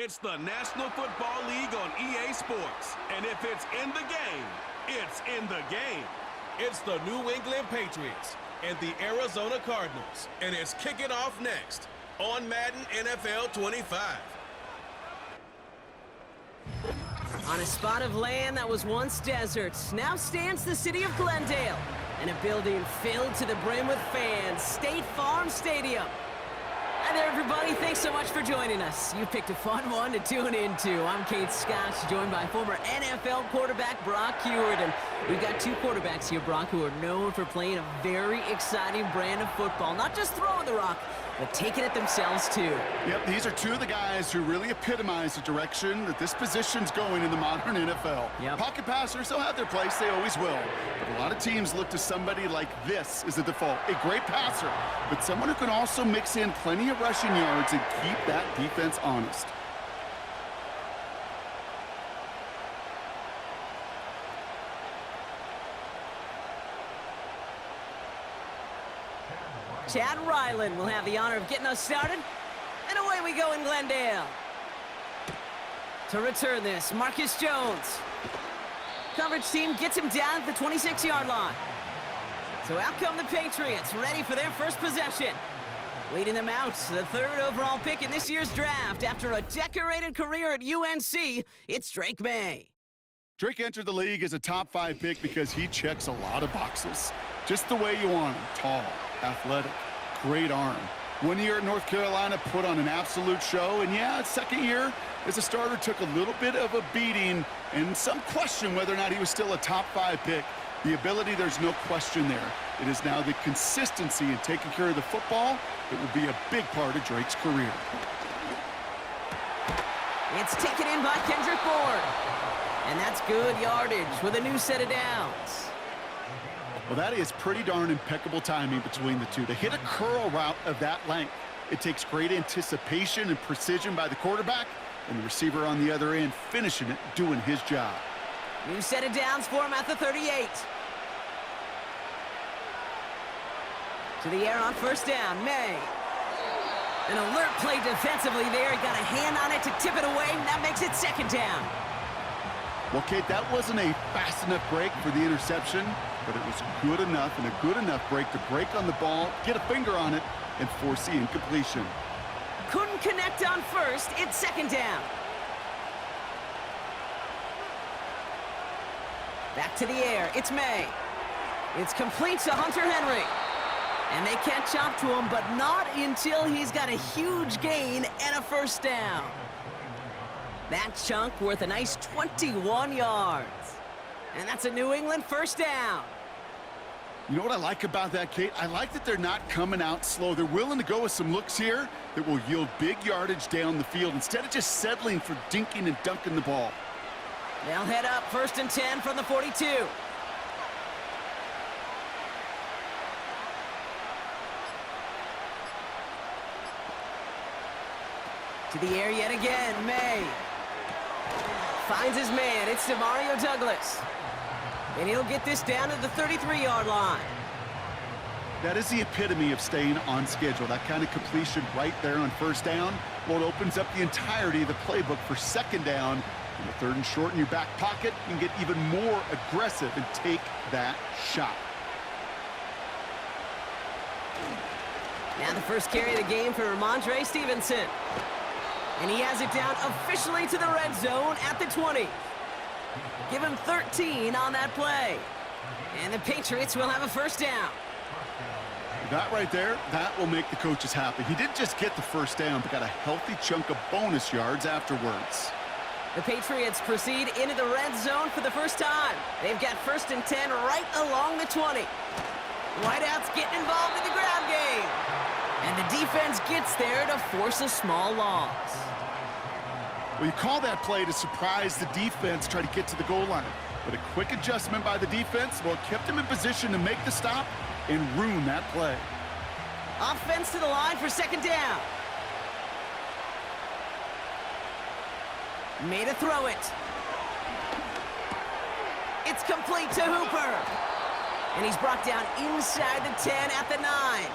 It's the National Football League on EA Sports. And if it's in the game, it's in the game. It's the New England Patriots and the Arizona Cardinals. And it's kicking off next on Madden NFL 25. On a spot of land that was once desert, now stands the city of Glendale, and a building filled to the brim with fans, State Farm Stadium. Hi there, everybody. Thanks so much for joining us. You picked a fun one to tune into. I'm Kate Scott, joined by former NFL quarterback Brock Huard, and we've got two quarterbacks here, Brock, who are known for playing a very exciting brand of football. Not just throwing the rock, but taking it themselves, too. Yep, these are two of the guys who really epitomize the direction that this position's going in the modern NFL. Yep. Pocket passers, they'll have their place. They always will. But a lot of teams look to somebody like this as a default. A great passer, but someone who can also mix in plenty of rushing yards and keep that defense honest. Chad Ryland will have the honor of getting us started. And away we go in Glendale. To return this, Marcus Jones. Coverage team gets him down at the 26-yard line. So out come the Patriots, ready for their first possession. Leading them out, the third overall pick in this year's draft. After a decorated career at UNC, it's Drake May. Drake entered the league as a top 5 pick because he checks a lot of boxes. Just the way you want him. Tall, athletic, great arm. 1 year at North Carolina, put on an absolute show. And yeah, second year as a starter took a little bit of a beating and some question whether or not he was still a top 5 pick. The ability, there's no question there. It is now the consistency in taking care of the football that will be a big part of Drake's career. It's taken in by Kendrick Bourne. And that's good yardage with a new set of downs. Well, that is pretty darn impeccable timing between the two. To hit a curl route of that length, it takes great anticipation and precision by the quarterback, and the receiver on the other end finishing it, doing his job. New set of downs for him at the 38. To the air on first down, May. An alert play defensively there. He got a hand on it to tip it away, and that makes it second down. Well, Kate, that wasn't a fast enough break for the interception, but it was good enough and a good enough break to break on the ball, get a finger on it, and force the incompletion. Couldn't connect on first. It's second down. Back to the air. It's May. It's complete to Hunter Henry. And they can't chop to him, but not until he's got a huge gain and a first down. That chunk worth a nice 21 yards. And that's a New England first down. You know what I like about that, Kate? I like that they're not coming out slow. They're willing to go with some looks here that will yield big yardage down the field instead of just settling for dinking and dunking the ball. They'll head up first and 10 from the 42. To the air yet again, May. Finds his man, it's Demario Douglas. And he'll get this down to the 33-yard line. That is the epitome of staying on schedule. That kind of completion right there on first down. Well, it opens up the entirety of the playbook for second down. In the third and short in your back pocket, you can get even more aggressive and take that shot. Now the first carry of the game for Ramondre Stevenson. And he has it down officially to the red zone at the 20. Give him 13 on that play. And the Patriots will have a first down. That right there, that will make the coaches happy. He didn't just get the first down, but got a healthy chunk of bonus yards afterwards. The Patriots proceed into the red zone for the first time. They've got first and 10 right along the 20. Whiteout's getting involved in the ground game. And the defense gets there to force a small loss. Well, you call that play to surprise the defense, try to get to the goal line. But a quick adjustment by the defense, well, it kept him in position to make the stop and ruin that play. Offense to the line for second down. Made a throw it. It's complete to Hooper. And he's brought down inside the 10 at the 9.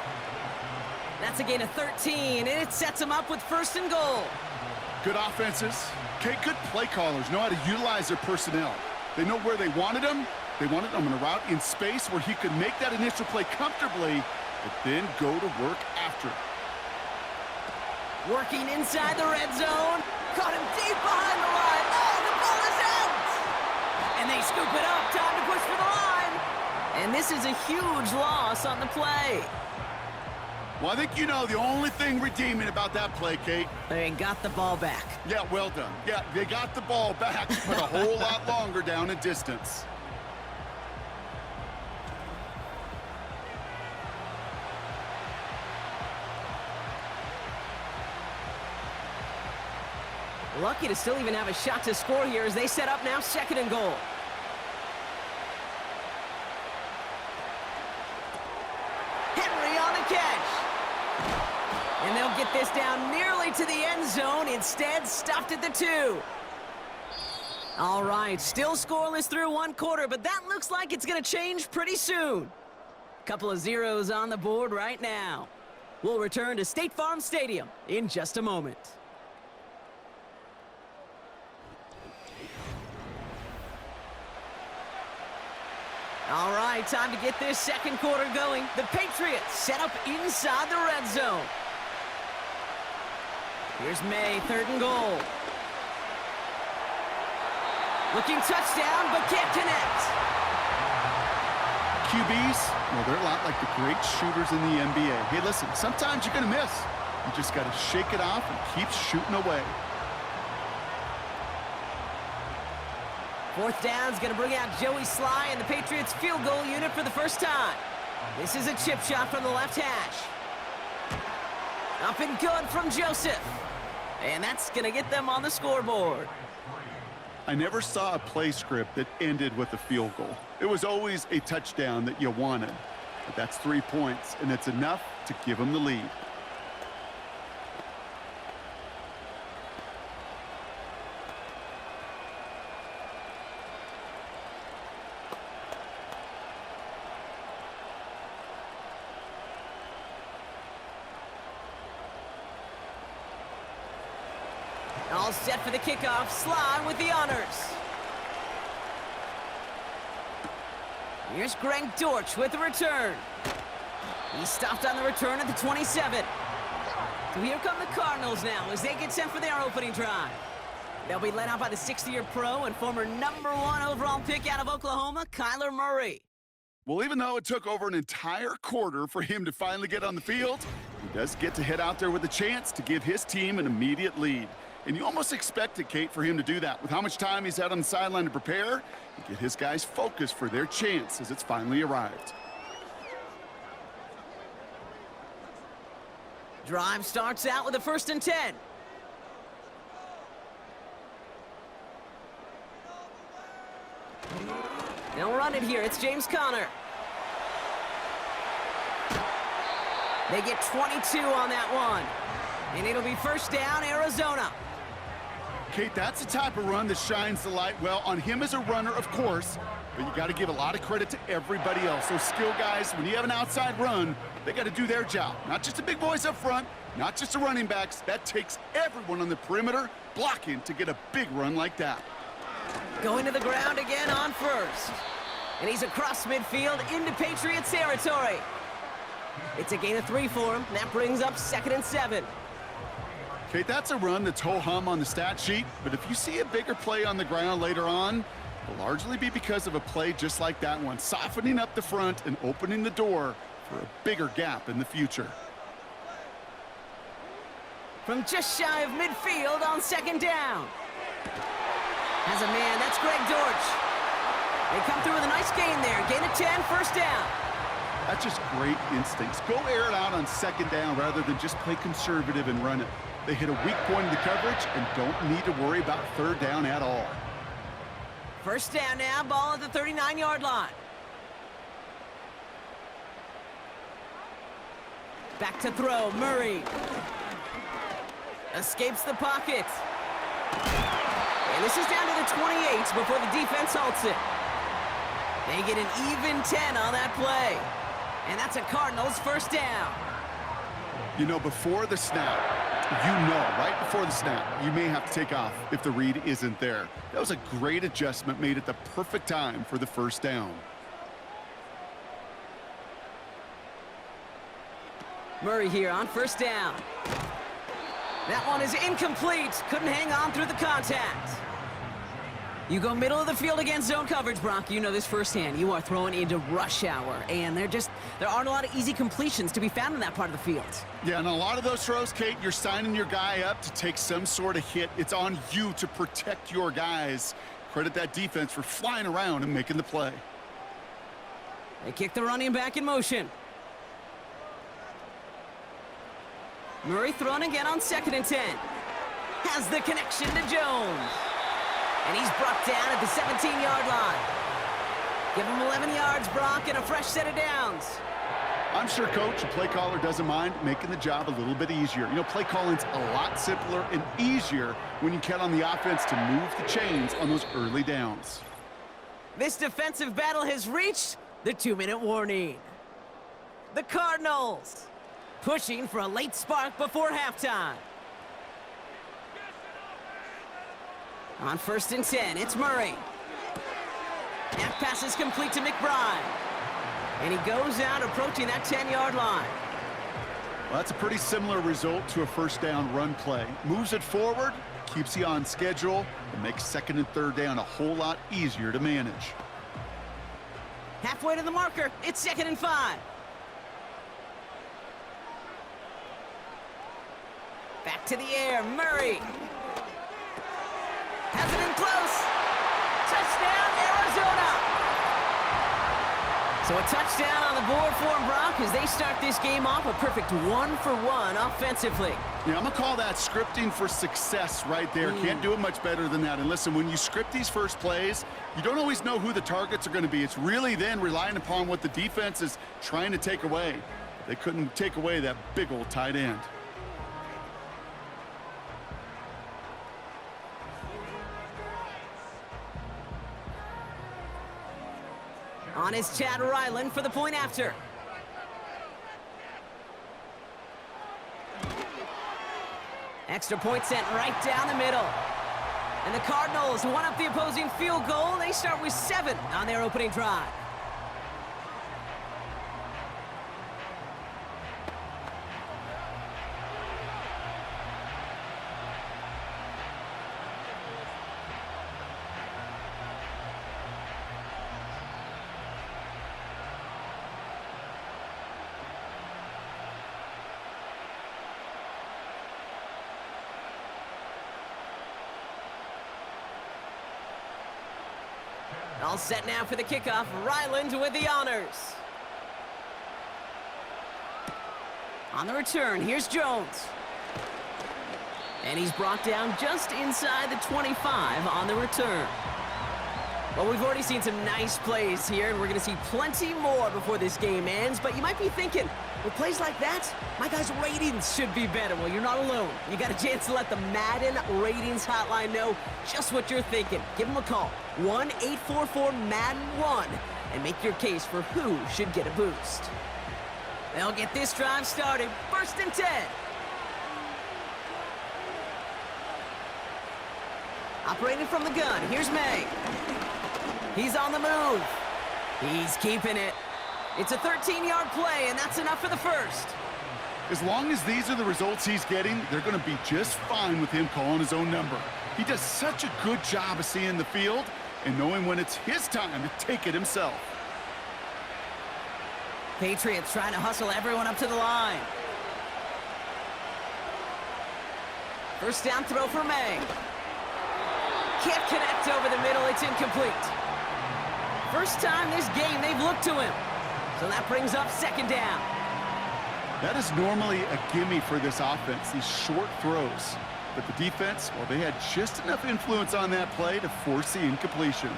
That's a gain of 13, and it sets him up with first and goal. Good offenses. Okay, good play callers know how to utilize their personnel. They know where they wanted him. They wanted him in a route in space where he could make that initial play comfortably, but then go to work after it. Working inside the red zone. Caught him deep behind the line. Oh, the ball is out! And they scoop it up. Time to push for the line. And this is a huge loss on the play. Well, I think you know the only thing redeeming about that play, Kate. They got the ball back. Yeah, well done. Yeah, they got the ball back, but a whole lot longer down in distance. Lucky to still even have a shot to score here as they set up now 2nd and goal. Henry on the catch. And they'll get this down nearly to the end zone. Instead, stuffed at the 2. All right, still scoreless through 1 quarter, but that looks like it's going to change pretty soon. Couple of zeros on the board right now. We'll return to State Farm Stadium in just a moment. All right, time to get this 2nd quarter going. The Patriots set up inside the red zone. Here's May, 3rd and goal. Looking touchdown, but can't connect. QBs, well, they're a lot like the great shooters in the NBA. Hey, listen, sometimes you're going to miss. You just got to shake it off and keep shooting away. 4th down's going to bring out Joey Sly and the Patriots field goal unit for the first time. This is a chip shot from the left hash. Up and good from Joseph. And that's going to get them on the scoreboard. I never saw a play script that ended with a field goal. It was always a touchdown that you wanted. But that's 3 points, and it's enough to give them the lead. All set for the kickoff. Sly with the honors. Here's Greg Dortch with the return. He stopped on the return at the 27. So here come the Cardinals now as they get set for their opening drive. They'll be led out by the 60-year pro and former #1 overall pick out of Oklahoma, Kyler Murray. Well, even though it took over an entire quarter for him to finally get on the field, he does get to head out there with a chance to give his team an immediate lead. And you almost expected, Kate, for him to do that. With how much time he's had on the sideline to prepare and get his guys focused for their chance as it's finally arrived. Drive starts out with a 1st and 10. They'll run it here. It's James Conner. They get 22 on that one. And it'll be 1st down, Arizona. Kate, that's the type of run that shines the light well on him as a runner, of course, but you got to give a lot of credit to everybody else. Those skill guys, when you have an outside run, they got to do their job. Not just the big boys up front, not just the running backs. That takes everyone on the perimeter blocking to get a big run like that. Going to the ground again on 1st. And he's across midfield into Patriots territory. It's a gain of 3 for him. That brings up 2nd and 7. Kate, that's a run that's ho-hum on the stat sheet, but if you see a bigger play on the ground later on, it'll largely be because of a play just like that one, softening up the front and opening the door for a bigger gap in the future. From just shy of midfield on 2nd down. Has a man, that's Greg Dortch. They come through with a nice gain there. Gain of 10, 1st down. That's just great instincts. Go air it out on 2nd down rather than just play conservative and run it. They hit a weak point in the coverage and don't need to worry about 3rd down at all. 1st down now, ball at the 39-yard line. Back to throw, Murray. Escapes the pocket. And this is down to the 28 before the defense halts it. They get an even 10 on that play. And that's a Cardinals 1st down. You know, before the snap, you know right before the snap you may have to take off if the read isn't there. That was a great adjustment made at the perfect time for the first down. Murray here on first down. That one is incomplete. Couldn't hang on through the contact. You go middle of the field against zone coverage, Brock. You know this firsthand. You are throwing into rush hour, and there aren't a lot of easy completions to be found in that part of the field. Yeah, and a lot of those throws, Kate, you're signing your guy up to take some sort of hit. It's on you to protect your guys. Credit that defense for flying around and making the play. They kick the running back in motion. Murray throwing again on 2nd and 10. Has the connection to Jones. And he's brought down at the 17-yard line. Give him 11 yards, Brock, and a fresh set of downs. I'm sure, Coach, the play caller doesn't mind making the job a little bit easier. You know, play calling's a lot simpler and easier when you count on the offense to move the chains on those early downs. This defensive battle has reached the 2-minute warning. The Cardinals pushing for a late spark before halftime. On 1st and 10, it's Murray. That pass is complete to McBride. And he goes out approaching that 10-yard line. Well, that's a pretty similar result to a first down run play. Moves it forward, keeps you on schedule, and makes 2nd and 3rd down a whole lot easier to manage. Halfway to the marker, it's 2nd and 5. Back to the air, Murray. Has it in close. Touchdown, Arizona. So a touchdown on the board for them, Brock, as they start this game off a perfect 1-for-1 offensively. Yeah, I'm going to call that scripting for success right there. Can't do it much better than that. And listen, when you script these first plays, you don't always know who the targets are going to be. It's really then relying upon what the defense is trying to take away. They couldn't take away that big old tight end. On is Chad Ryland for the point after. Extra point sent right down the middle. And the Cardinals one up the opposing field goal. They start with 7 on their opening drive. All set now for the kickoff. Ryland with the honors. On the return, here's Jones. And he's brought down just inside the 25 on the return. Well, we've already seen some nice plays here, and we're going to see plenty more before this game ends. But you might be thinking, with plays like that, my guys' ratings should be better. Well, you're not alone. You got a chance to let the Madden ratings hotline know just what you're thinking. Give them a call, 1-844-MADDEN-1, and make your case for who should get a boost. They'll get this drive started. 1st and 10. Operating from the gun, here's May. He's on the move. He's keeping it. It's a 13-yard play, and that's enough for the first. As long as these are the results he's getting, they're going to be just fine with him calling his own number. He does such a good job of seeing the field and knowing when it's his time to take it himself. Patriots trying to hustle everyone up to the line. First down throw for May. Can't connect over the middle. It's incomplete. First time this game they've looked to him. So that brings up 2nd down. That is normally a gimme for this offense, these short throws. But the defense, well, they had just enough influence on that play to force the incompletion.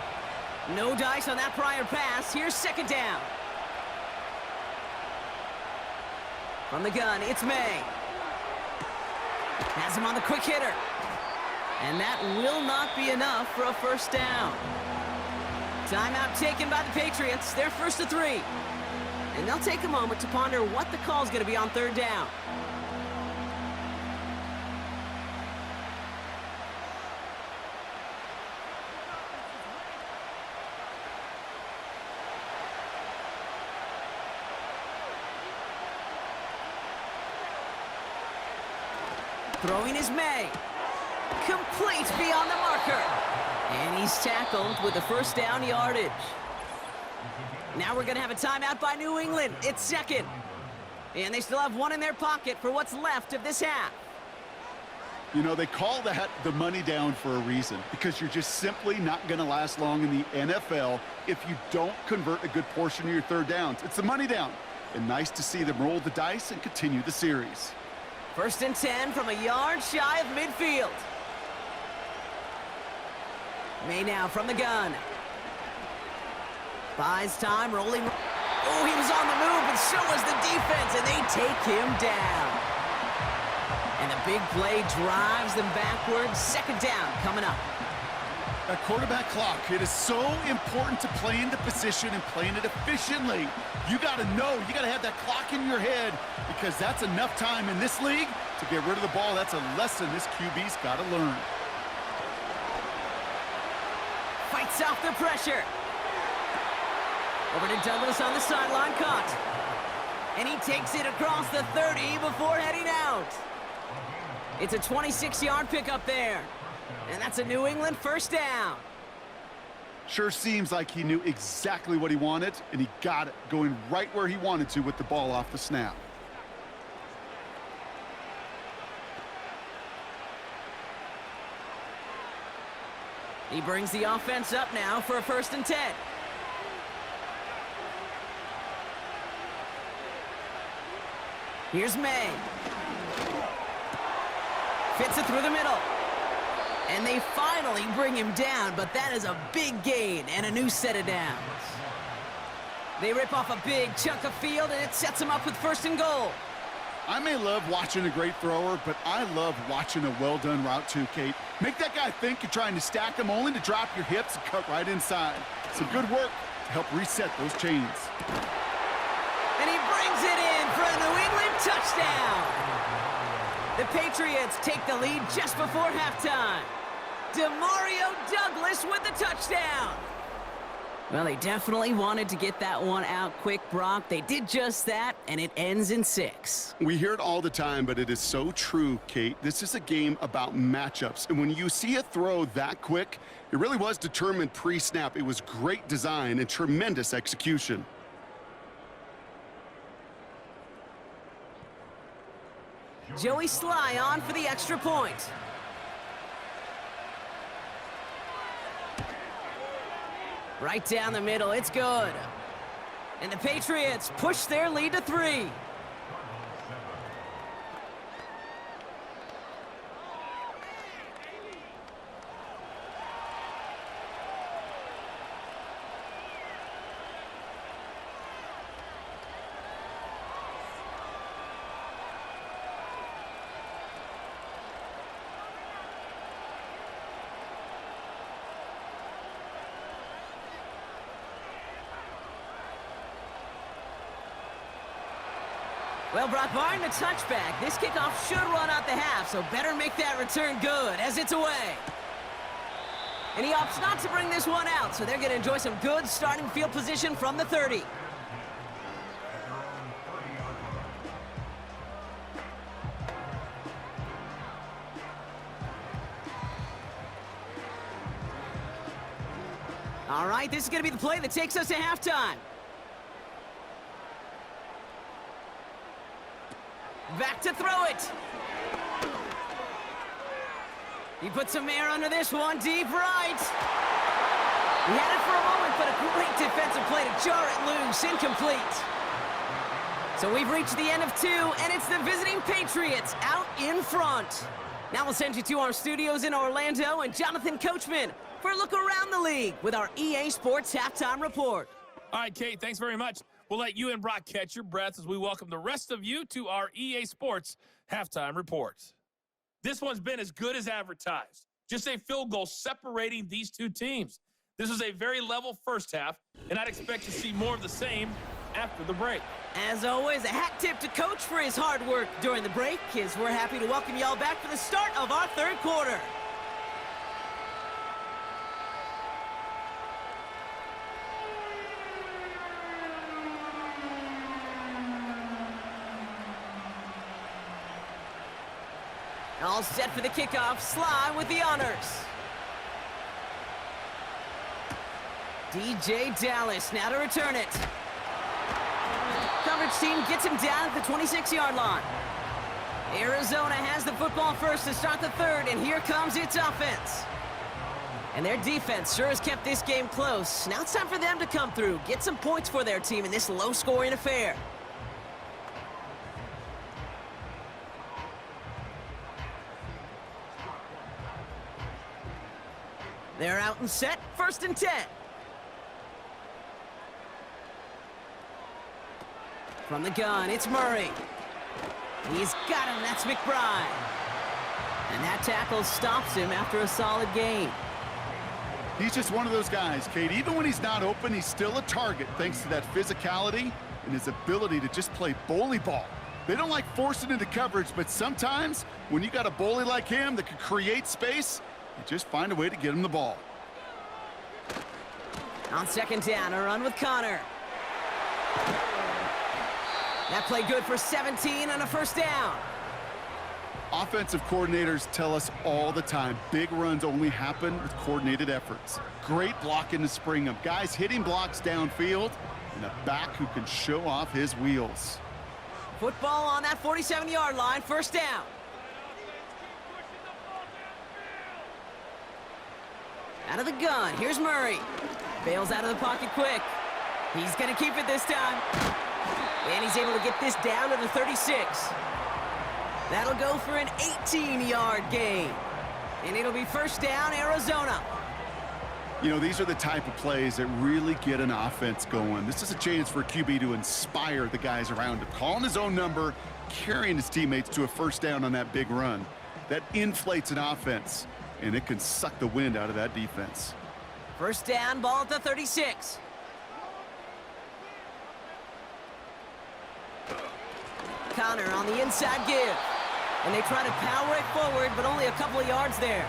No dice on that prior pass. Here's 2nd down. From the gun, it's May. Has him on the quick hitter. And that will not be enough for a first down. Timeout taken by the Patriots. They're 1st and 3. And they'll take a moment to ponder what the call is going to be on 3rd down. Throwing is May. Complete beyond the marker. And he's tackled with the first down yardage. Now we're going to have a timeout by New England. It's second. And they still have one in their pocket for what's left of this half. You know, they call that the money down for a reason, because you're just simply not going to last long in the NFL if you don't convert a good portion of your third downs. It's the money down. And nice to see them roll the dice and continue the series. First and 10 from a yard shy of midfield. May now from the gun. Buys time, rolling. Oh, he was on the move, and so was the defense, and they take him down. And the big play drives them backwards. Second down coming up. That quarterback clock, it is so important to play into position and playing it efficiently. You got to know, you got to have that clock in your head, because that's enough time in this league to get rid of the ball. That's a lesson this QB's got to learn. Fights off the pressure. Over to Douglas on the sideline, caught. And he takes it across the 30 before heading out. It's a 26-yard pickup there. And that's a New England first down. Sure seems like he knew exactly what he wanted, and he got it, going right where he wanted to with the ball off the snap. He brings the offense up now for a first and 10. Here's May. Fits it through the middle. And they finally bring him down, but that is a big gain and a new set of downs. They rip off a big chunk of field, and it sets him up with first and goal. I may love watching a great thrower, but I love watching a well-done route too, Kate. Make that guy think you're trying to stack him, only to drop your hips and cut right inside. Some good work to help reset those chains. And he brings it in for a New England touchdown. The Patriots take the lead just before halftime. Demario Douglas with the touchdown. Well, they definitely wanted to get that one out quick, Brock. They did just that, and it ends in 6. We hear it all the time, but it is so true, Kate. This is a game about matchups, and when you see a throw that quick, it really was determined pre-snap. It was great design and tremendous execution. Joey Sly on for the extra point. Right down the middle, it's good. And the Patriots push their lead to 3. Well, Brock, barring the touchback, this kickoff should run out the half, so better make that return good as it's away. And he opts not to bring this one out, so they're going to enjoy some good starting field position from the 30. All right, this is going to be the play that takes us to halftime. Back to throw it. He puts some air under this one, deep right. He had it for a moment, but a great defensive play to jar it loose, incomplete. So we've reached the end of 2, and it's the visiting Patriots out in front. Now we'll send you to our studios in Orlando and Jonathan Coachman for a look around the league with our EA Sports Halftime Report. All right, Kate, thanks very much. We'll let you and Brock catch your breath as we welcome the rest of you to our EA Sports Halftime Report. This one's been as good as advertised. Just a field goal separating these two teams. This was a very level first half, and I'd expect to see more of the same after the break. As always, a hat tip to Coach for his hard work during the break, as we're happy to welcome y'all back for the start of our third quarter. All set for the kickoff. Sly with the honors. DJ Dallas now to return it. Coverage team gets him down at the 26-yard line. Arizona has the football first to start the third, and here comes its offense. And their defense sure has kept this game close. Now it's time for them to come through, get some points for their team in this low-scoring affair. They're out and set, 1st and 10. From the gun, it's Murray. He's got him, that's McBride. And that tackle stops him after a solid gain. He's just one of those guys, Kate. Even when he's not open, he's still a target thanks to that physicality and his ability to just play bully ball. They don't like forcing into coverage, but sometimes when you got a bully like him that can create space, you just find a way to get him the ball. On 2nd down, a run with Connor. That play good for 17 on a 1st down. Offensive coordinators tell us all the time, big runs only happen with coordinated efforts. Great blocking to spring them. Guys hitting blocks downfield, and a back who can show off his wheels. Football on that 47-yard line, 1st down. Out of the gun, here's Murray. Bails out of the pocket quick. He's gonna keep it this time. And he's able to get this down to the 36. That'll go for an 18-yard gain. And it'll be 1st down, Arizona. You know, these are the type of plays that really get an offense going. This is a chance for QB to inspire the guys around him. Calling his own number, carrying his teammates to a 1st down on that big run. That inflates an offense, and it can suck the wind out of that defense. 1st down, ball at the 36. Connor on the inside give. And they try to power it forward, but only a couple of yards there.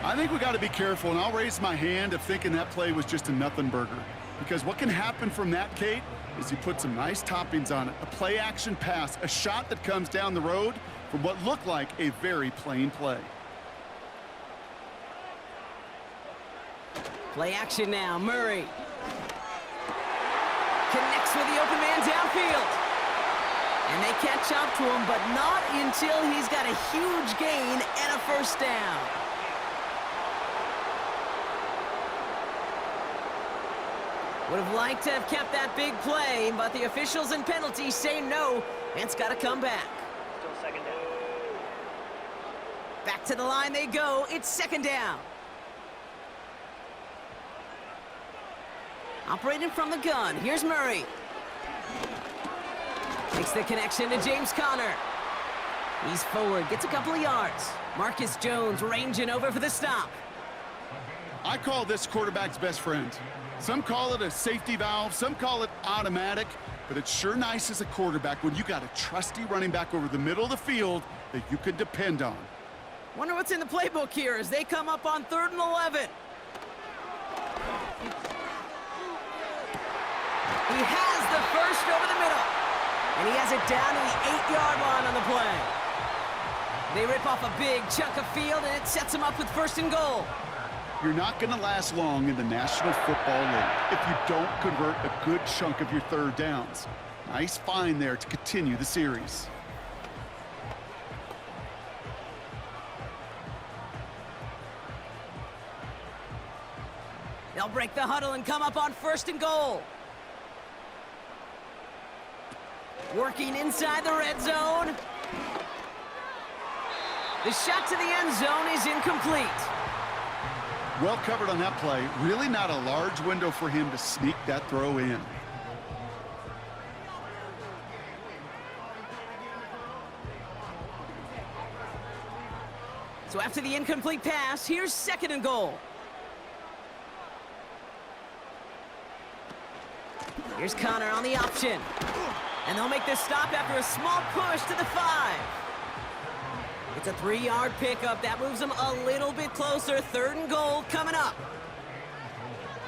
I think we got to be careful, and I'll raise my hand of thinking that play was just a nothing burger. Because what can happen from that, Kate, is you put some nice toppings on it. A play-action pass, a shot that comes down the road from what looked like a very plain play. Play action now, Murray. Connects with the open man downfield. And they catch up to him, but not until he's got a huge gain and a 1st down. Would have liked to have kept that big play, but the officials and penalties say no, and it's got to come back. Still 2nd down. Back to the line they go. It's 2nd down. Operating from the gun. Here's Murray. Makes the connection to James Conner. He's forward, gets a couple of yards. Marcus Jones ranging over for the stop. I call this quarterback's best friend. Some call it a safety valve, some call it automatic, but it's sure nice as a quarterback when you got a trusty running back over the middle of the field that you can depend on. Wonder what's in the playbook here as they come up on 3rd and 11. He has the first over the middle. And he has it down to the 8-yard line on the play. They rip off a big chunk of field, and it sets them up with 1st and goal. You're not going to last long in the National Football League if you don't convert a good chunk of your 3rd downs. Nice find there to continue the series. They'll break the huddle and come up on 1st and goal. Working inside the red zone. The shot to the end zone is incomplete. Well covered on that play. Really not a large window for him to sneak that throw in. So after the incomplete pass, here's 2nd and goal. Here's Connor on the option. And they'll make this stop after a small push to the 5. It's a 3-yard pickup. That moves them a little bit closer. 3rd and goal coming up.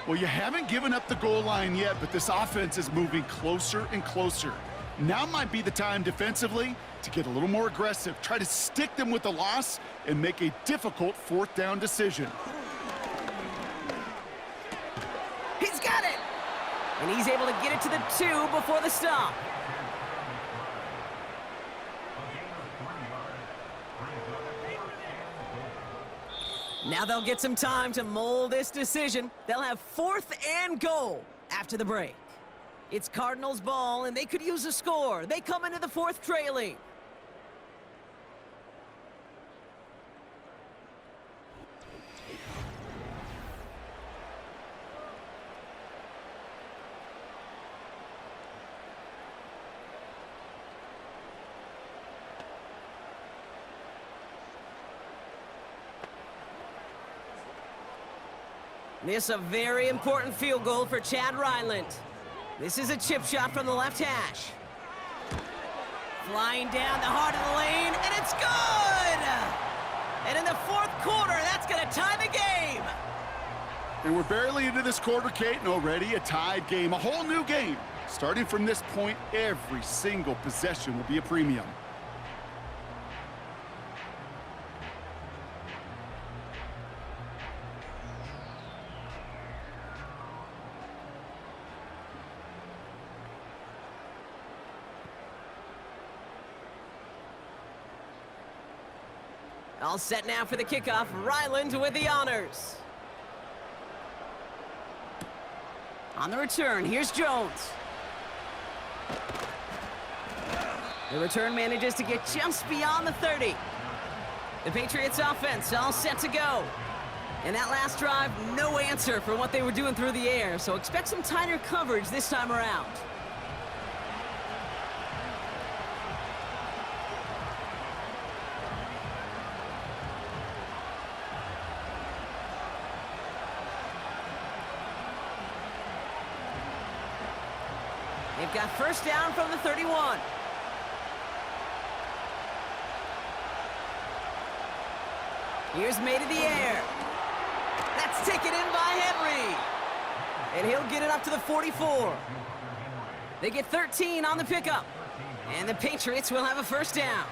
Well, you haven't given up the goal line yet, but this offense is moving closer and closer. Now might be the time defensively to get a little more aggressive, try to stick them with the loss, and make a difficult fourth down decision. He's got it! And he's able to get it to the 2 before the stop. Now they'll get some time to mold this decision. They'll have 4th and goal after the break. It's Cardinals ball, and they could use a score. They come into the 4th trailing. This a very important field goal for Chad Ryland. This is a chip shot from the left hash. Flying down the heart of the lane, and it's good! And in the 4th quarter, that's going to tie the game. And we're barely into this quarter, Kate, and already a tied game, a whole new game. Starting from this point, every single possession will be a premium. All set now for the kickoff. Ryland with the honors. On the return, here's Jones. The return manages to get just beyond the 30. The Patriots offense all set to go. And that last drive, no answer for what they were doing through the air, so expect some tighter coverage this time around. They've got first down from the 31. Here's made in the air. That's taken in by Henry. And he'll get it up to the 44. They get 13 on the pickup. And the Patriots will have a first down.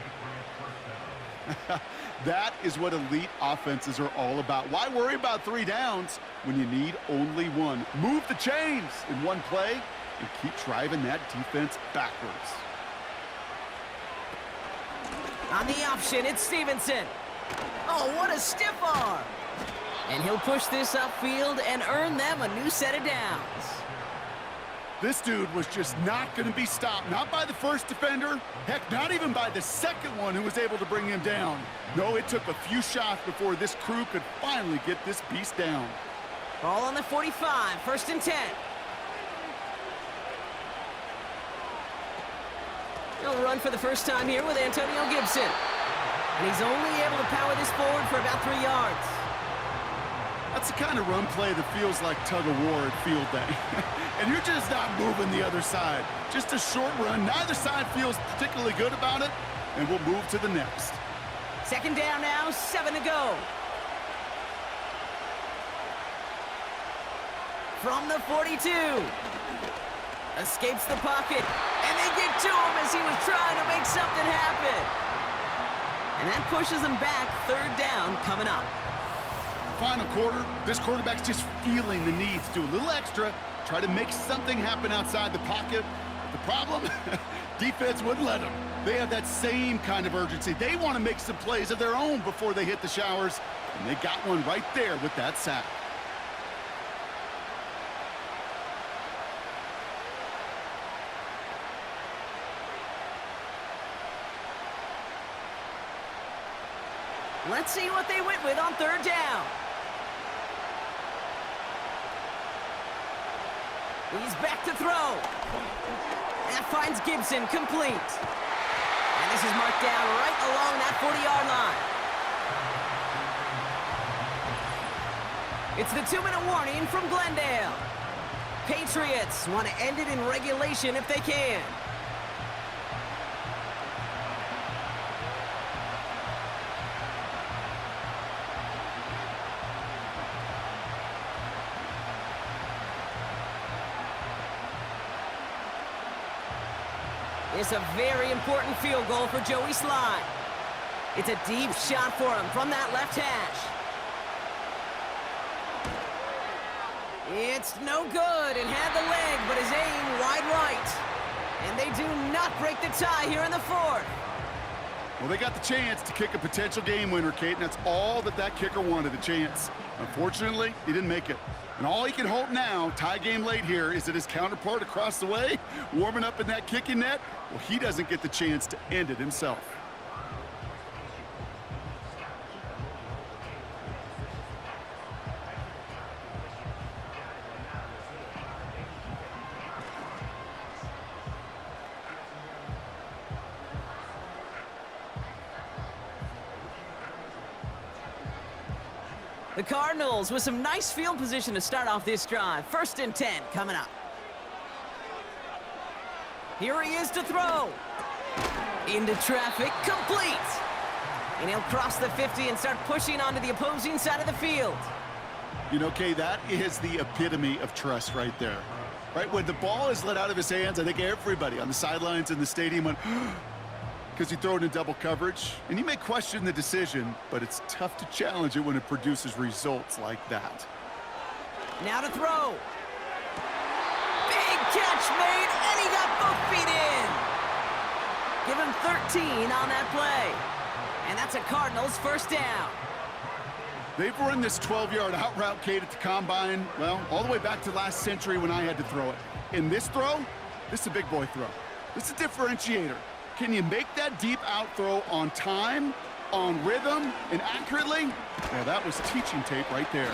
That is what elite offenses are all about. Why worry about 3 downs when you need only 1? Move the chains in one play and keep driving that defense backwards. On the option, it's Stevenson. Oh, what a stiff arm. And he'll push this upfield and earn them a new set of downs. This dude was just not going to be stopped. Not by the first defender. Heck, not even by the second one who was able to bring him down. No, it took a few shots before this crew could finally get this beast down. Ball on the 45, first and 10. He'll run for the first time here with Antonio Gibson. And he's only able to power this forward for about 3 yards. That's the kind of run play that feels like tug-of-war at field day. And you're just not moving the other side. Just a short run. Neither side feels particularly good about it, and we'll move to the next. Second down now, 7 to go. From the 42. Escapes the pocket, and they get to him as he was trying to make something happen. And that pushes him back. Third down coming up. Final quarter, this quarterback's just feeling the need to do a little extra, try to make something happen outside the pocket. The problem, defense wouldn't let them. They have that same kind of urgency. They want to make some plays of their own before they hit the showers, and they got one right there with that sack. Let's see what they went with on third down. He's back to throw. That finds Gibson complete. And this is marked down right along that 40-yard line. It's the 2-minute warning from Glendale. Patriots want to end it in regulation if they can. It's a very important field goal for Joey Slye. It's a deep shot for him from that left hash. It's no good. It had the leg, but his aim wide right. And they do not break the tie here in the fourth. Well, they got the chance to kick a potential game winner, Kate, and that's all that kicker wanted, a chance. Unfortunately, he didn't make it. And all he can hope now, tie game late here, is that his counterpart across the way, warming up in that kicking net, well, he doesn't get the chance to end it himself. The Cardinals with some nice field position to start off this drive. 1st and 10 coming up. Here he is to throw. Into traffic, complete. And he'll cross the 50 and start pushing onto the opposing side of the field. You know, Kay, that is the epitome of trust right there. Right, when the ball is let out of his hands, I think everybody on the sidelines in the stadium went, because he threw it in double coverage. And you may question the decision, but it's tough to challenge it when it produces results like that. Now to throw. Big catch made, and he got both feet in. Give him 13 on that play. And that's a Cardinals 1st down. They've run this 12-yard out route, Kate, at the combine, well, all the way back to last century when I had to throw it. In this throw, this is a big boy throw. This is a differentiator. Can you make that deep out throw on time, on rhythm, and accurately? Well, that was teaching tape right there.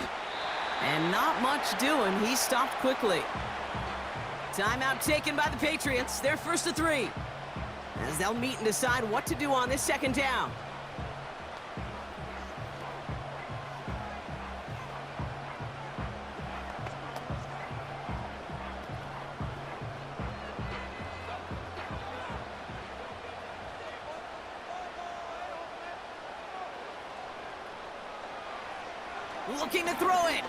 And not much doing. He stopped quickly. Timeout taken by the Patriots. They're 1st to 3. As they'll meet and decide what to do on this 2nd down. Looking to throw it.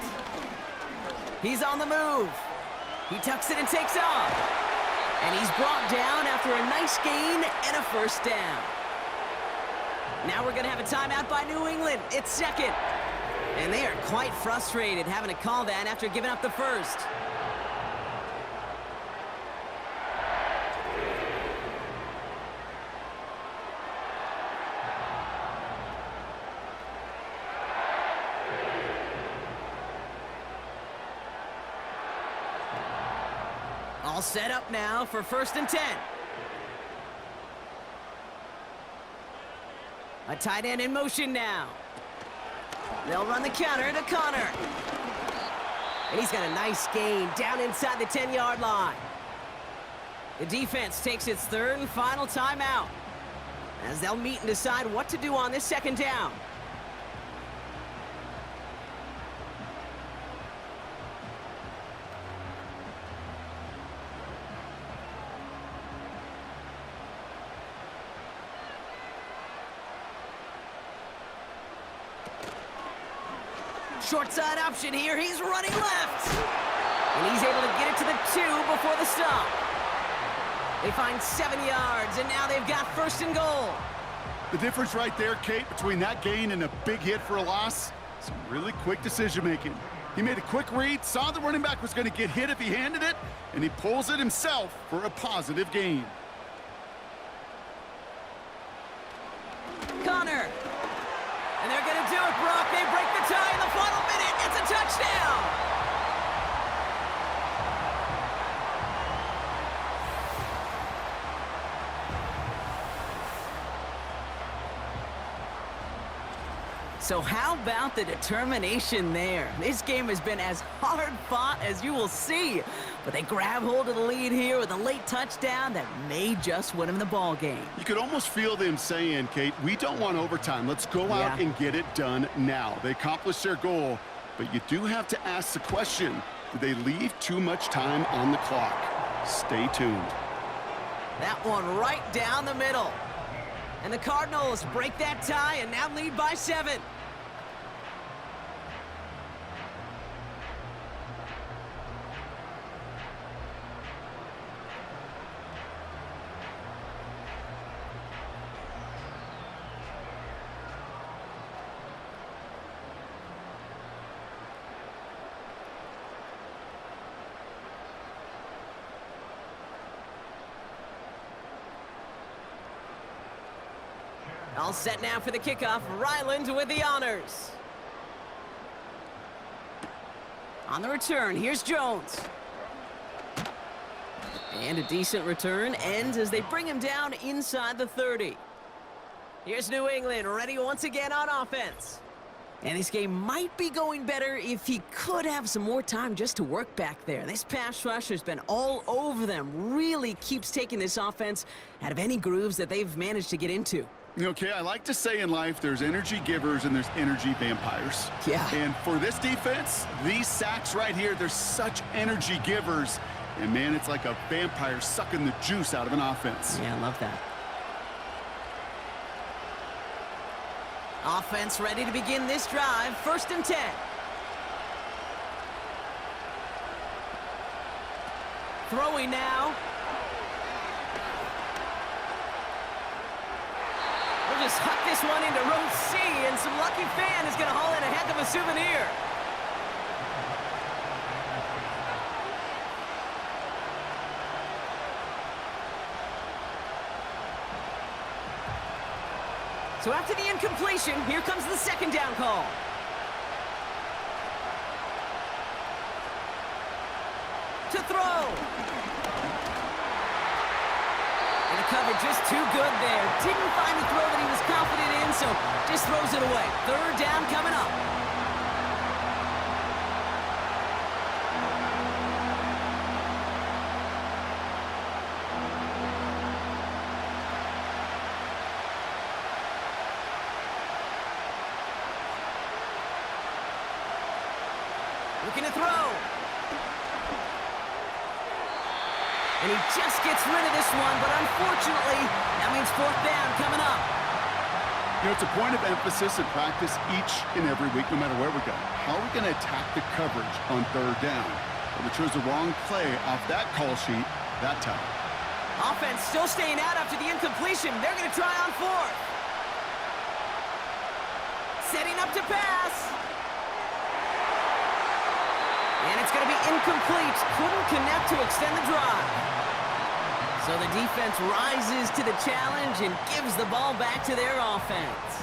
He's on the move. He tucks it and takes off. And he's brought down after a nice gain and a 1st down. Now we're going to have a timeout by New England. It's 2nd. And they are quite frustrated having to call that after giving up the 1st. All set up now for 1st and 10. A tight end in motion now. They'll run the counter to Connor. And he's got a nice gain down inside the 10-yard line. The defense takes its 3rd and final timeout as they'll meet and decide what to do on this 2nd down. Short side option here. He's running left. And he's able to get it to the 2 before the stop. They find 7 yards, and now they've got 1st and goal. The difference right there, Kate, between that gain and a big hit for a loss, some really quick decision-making. He made a quick read, saw the running back was going to get hit if he handed it, and he pulls it himself for a positive gain. Connor. And they're going to do it, Brock. They break the tie in the final minute. It's a touchdown. So how about the determination there? This game has been as hard fought as you will see. But they grab hold of the lead here with a late touchdown that may just win them the ball game. You could almost feel them saying, Kate, we don't want overtime. Let's go out and get it done now. They accomplished their goal, but you do have to ask the question, did they leave too much time on the clock? Stay tuned. That one right down the middle. And the Cardinals break that tie and now lead by 7. All set now for the kickoff. Ryland with the honors. On the return, here's Jones. And a decent return ends as they bring him down inside the 30. Here's New England, ready once again on offense. And this game might be going better if he could have some more time just to work back there. This pass rush has been all over them. Really keeps taking this offense out of any grooves that they've managed to get into. Okay, I like to say in life there's energy givers and there's energy vampires. Yeah. And for this defense, these sacks right here, they're such energy givers. And man, it's like a vampire sucking the juice out of an offense. Yeah, I love that. Offense ready to begin this drive. 1st and 10. Throwing now. We'll just huck this one into row C, and some lucky fan is going to haul in a heck of a souvenir. So after the incompletion, here comes the 2nd down call. To throw. And the cover just too good there. Didn't find the throw that he was confident in, so just throws it away. 3rd down coming up. Looking to throw. And he just gets rid of this one, but unfortunately, that means 4th down coming up. You know, it's a point of emphasis in practice each and every week, no matter where we go. How are we going to attack the coverage on 3rd down? Well, they chose the wrong play off that call sheet that time. Offense still staying out after the incompletion. They're going to try on 4th. Setting up to pass. And it's going to be incomplete. Couldn't connect to extend the drive. So the defense rises to the challenge and gives the ball back to their offense.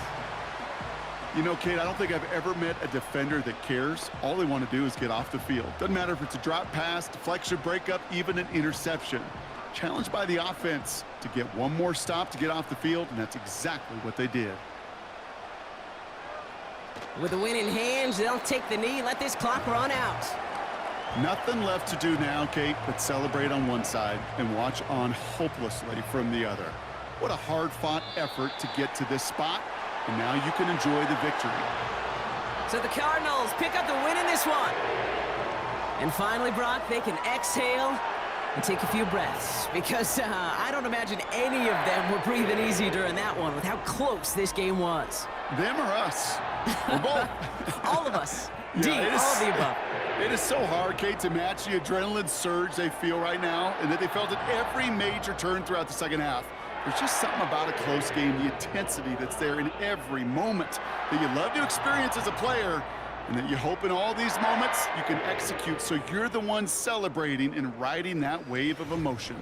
You know, Kate, I don't think I've ever met a defender that cares. All they want to do is get off the field. Doesn't matter if it's a drop pass, deflection, breakup, even an interception. Challenged by the offense to get one more stop to get off the field, and that's exactly what they did. With the win in hand, they'll take the knee, let this clock run out. Nothing left to do now, Kate, but celebrate on one side and watch on hopelessly from the other. What a hard-fought effort to get to this spot, and now you can enjoy the victory. So the Cardinals pick up the win in this one. And finally, Brock, they can exhale and take a few breaths, because I don't imagine any of them were breathing easy during that one with how close this game was. Them or us? We're both. All of us. Yeah, all of the above. It is so hard, Kate, to match the adrenaline surge they feel right now, and that they felt at every major turn throughout the second half. There's just something about a close game, the intensity that's there in every moment that you love to experience as a player, and that you hope in all these moments you can execute so you're the one celebrating and riding that wave of emotion.